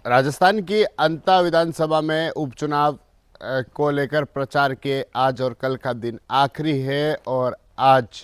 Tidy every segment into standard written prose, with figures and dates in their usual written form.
राजस्थान की अंता विधानसभा में उपचुनाव को लेकर प्रचार के आज और कल का दिन आखिरी है और आज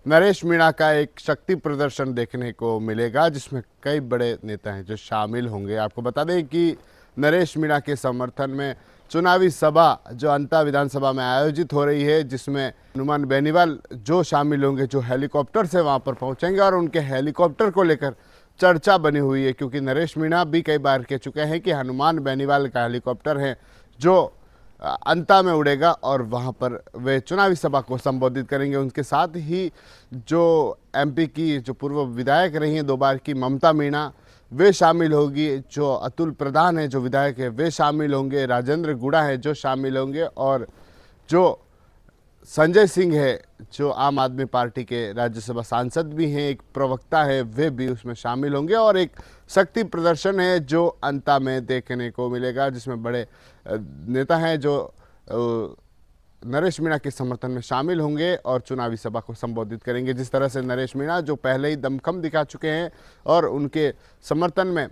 नरेश मीणा का एक शक्ति प्रदर्शन देखने को मिलेगा जिसमें कई बड़े नेता हैं जो शामिल होंगे। आपको बता दें कि नरेश मीणा के समर्थन में चुनावी सभा जो अंता विधानसभा में आयोजित हो रही है, जिसमें हनुमान बेनीवाल जो शामिल होंगे, जो हेलीकॉप्टर से वहां पर पहुंचेंगे और उनके हेलीकॉप्टर को लेकर चर्चा बनी हुई है, क्योंकि नरेश मीणा भी कई बार कह चुके हैं कि हनुमान बेनीवाल का हेलीकॉप्टर है जो अंता में उड़ेगा और वहां पर वे चुनावी सभा को संबोधित करेंगे। उनके साथ ही जो एमपी की जो पूर्व विधायक रही हैं 2 बार की ममता मीणा, वे शामिल होगी। जो अतुल प्रधान है जो विधायक है वे शामिल होंगे। राजेंद्र गुड़ा है जो शामिल होंगे और जो संजय सिंह है जो आम आदमी पार्टी के राज्यसभा सांसद भी हैं, एक प्रवक्ता है, वे भी उसमें शामिल होंगे। और एक शक्ति प्रदर्शन है जो अंता में देखने को मिलेगा जिसमें बड़े नेता हैं जो नरेश मीणा के समर्थन में शामिल होंगे और चुनावी सभा को संबोधित करेंगे। जिस तरह से नरेश मीणा जो पहले ही दमखम दिखा चुके हैं और उनके समर्थन में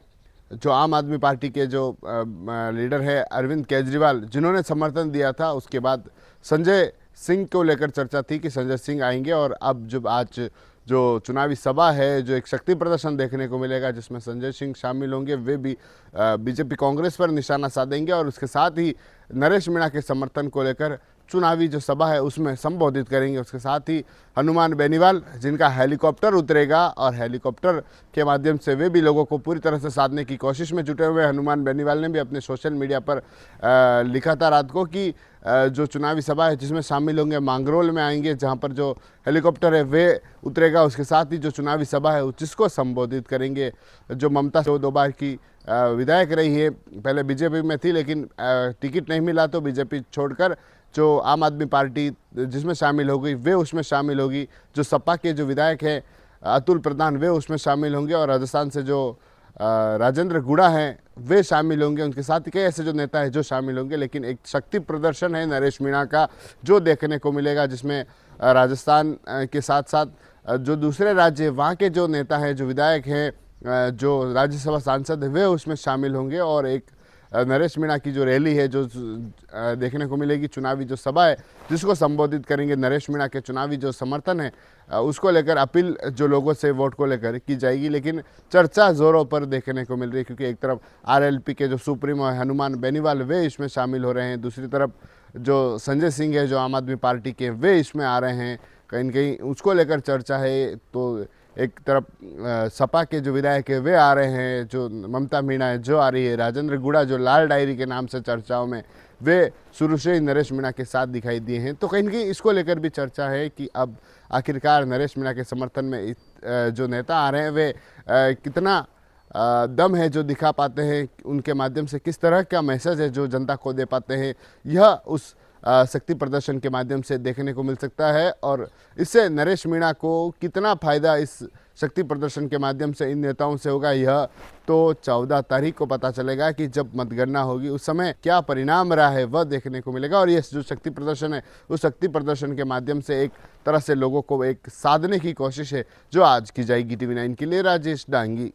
जो आम आदमी पार्टी के जो लीडर है अरविंद केजरीवाल, जिन्होंने समर्थन दिया था, उसके बाद संजय सिंह को लेकर चर्चा थी कि संजय सिंह आएंगे। और अब जब आज जो चुनावी सभा है, जो एक शक्ति प्रदर्शन देखने को मिलेगा जिसमें संजय सिंह शामिल होंगे, वे भी बीजेपी कांग्रेस पर निशाना साधेंगे और उसके साथ ही नरेश मीणा के समर्थन को लेकर चुनावी जो सभा है उसमें संबोधित करेंगे। उसके साथ ही हनुमान बेनीवाल जिनका हेलीकॉप्टर उतरेगा और हेलीकॉप्टर के माध्यम से वे भी लोगों को पूरी तरह से साधने की कोशिश में जुटे हुए। हनुमान बेनीवाल ने भी अपने सोशल मीडिया पर लिखा था रात को कि जो चुनावी सभा है जिसमें शामिल होंगे मांगरोल में आएंगे, जहां पर जो हेलीकॉप्टर है वे उतरेगा। उसके साथ ही जो चुनावी सभा है जिसको संबोधित करेंगे। जो ममता जो 2 बार की विधायक रही है, पहले बीजेपी में थी लेकिन टिकट नहीं मिला तो बीजेपी छोड़कर जो आम आदमी पार्टी जिसमें शामिल हो गई वे उसमें शामिल होगी। जो सपा के जो विधायक हैं अतुल प्रधान, वे उसमें शामिल होंगे और राजस्थान से जो राजेंद्र गुड़ा हैं वे शामिल होंगे। उनके साथ ही कई ऐसे जो नेता हैं जो शामिल होंगे। लेकिन एक शक्ति प्रदर्शन है नरेश मीणा का जो देखने को मिलेगा जिसमें राजस्थान के साथ साथ जो दूसरे राज्य वहाँ के जो नेता हैं, जो विधायक हैं, जो राज्यसभा सांसद है, वे उसमें शामिल होंगे। और एक नरेश मीणा की जो रैली है जो देखने को मिलेगी, चुनावी जो सभा है जिसको संबोधित करेंगे। नरेश मीणा के चुनावी जो समर्थन है उसको लेकर अपील जो लोगों से वोट को लेकर की जाएगी। लेकिन चर्चा जोरों पर देखने को मिल रही है, क्योंकि एक तरफ आरएलपी के जो सुप्रीमो है हनुमान बेनीवाल वे इसमें शामिल हो रहे हैं, दूसरी तरफ जो संजय सिंह है जो आम आदमी पार्टी के वे इसमें आ रहे हैं। कहीं न कहीं उसको लेकर चर्चा है। तो एक तरफ सपा के जो विधायक है वे आ रहे हैं, जो ममता मीणा है जो आ रही है, राजेंद्र गुड़ा जो लाल डायरी के नाम से चर्चाओं में वे शुरू से ही नरेश मीणा के साथ दिखाई दिए हैं। तो कहीं न कहीं इसको लेकर भी चर्चा है कि अब आखिरकार नरेश मीणा के समर्थन में जो नेता आ रहे हैं वे कितना दम है जो दिखा पाते हैं, उनके माध्यम से किस तरह का मैसेज है जो जनता को दे पाते हैं, यह उस शक्ति प्रदर्शन के माध्यम से देखने को मिल सकता है। और इससे नरेश मीणा को कितना फायदा इस शक्ति प्रदर्शन के माध्यम से इन नेताओं से होगा, यह तो 14 तारीख को पता चलेगा कि जब मतगणना होगी उस समय क्या परिणाम रहा है वह देखने को मिलेगा। और ये जो शक्ति प्रदर्शन है उस शक्ति प्रदर्शन के माध्यम से एक तरह से लोगों को एक साधने की कोशिश है जो आज की जाएगी। TV9 के लिए राजेश डांगी।